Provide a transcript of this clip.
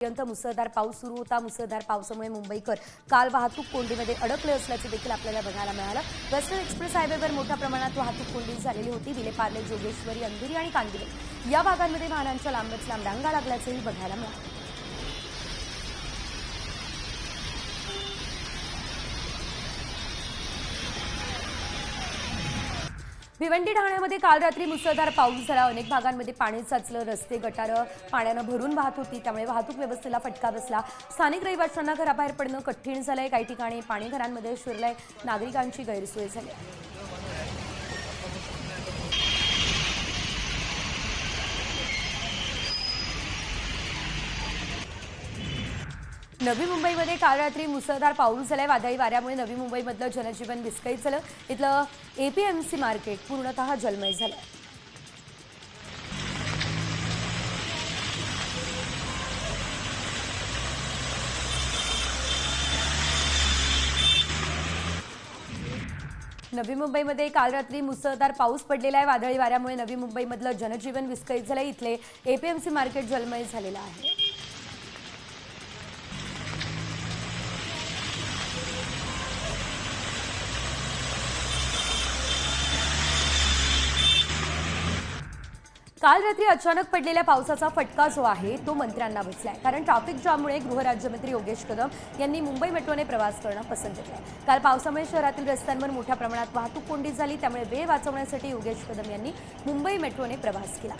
पर्यंत मुसळधार पाऊस सुरू होता। मुसळधार पावसामुळे मुंबईकर काल वाहतूक कोंडीमध्ये अडकले असल्याचे देखील आपल्याला बघायला मिळालं। वेस्टर्न एक्सप्रेस हायवेवर मोठ्या प्रमाणात वाहतूक कोंडी झालेली होती। विलेपार्ले, जोगेश्वरी, अंधेरी आणि कांदिवली या भागांमध्ये वाहनांच्या लांबच लांब रांगा लागल्याचेही बघायला मिळाले। भिवंडी ठाण्यामध्ये काल रात्री मुसळधार पाऊस झाला। अनेक भागांमध्ये पाणी साचलं, रस्ते गटारं पाण्यानं भरून वाहत होती, त्यामुळे वाहतूक व्यवस्थेला फटका बसला। स्थानिक रहिवाशांना घराबाहेर पडणं कठीण झालंय। काही ठिकाणी पाणी घरांमध्ये शिरलंय, नागरिकांची गैरसोय झाली। नवी मुंबईमध्ये काल रात्री मुसळधार पाऊस झालाय। वादळी वाऱ्यामुळे नवी मुंबईमधलं जनजीवन विस्कळीत झालं। इथलं एपीएमसी मार्केट पूर्णतः जलमय झालं। नवी मुंबईमध्ये काल रात्री मुसळधार पाऊस पडलेला आहे। वादळी वाऱ्यामुळे नवी मुंबईमधलं जनजीवन विस्कळीत झालंय। इथले एपीएमसी मार्केट जलमय झालेलं आहे। काल रात्री अचानक पडलेल्या पावसाचा फटका जो आहे तो मंत्र्यांना बसलाय। कारण ट्रॅफिक जाममुळे गृहराज्यमंत्री योगेश कदम यांनी मुंबई मेट्रोने प्रवास करणं पसंत केलं। काल पावसामुळे शहरातील रस्त्यांवर मोठ्या प्रमाणात वाहतूक कोंडी झाली, त्यामुळे वेळ वाचवण्यासाठी योगेश कदम यांनी मुंबई मेट्रोने प्रवास केला।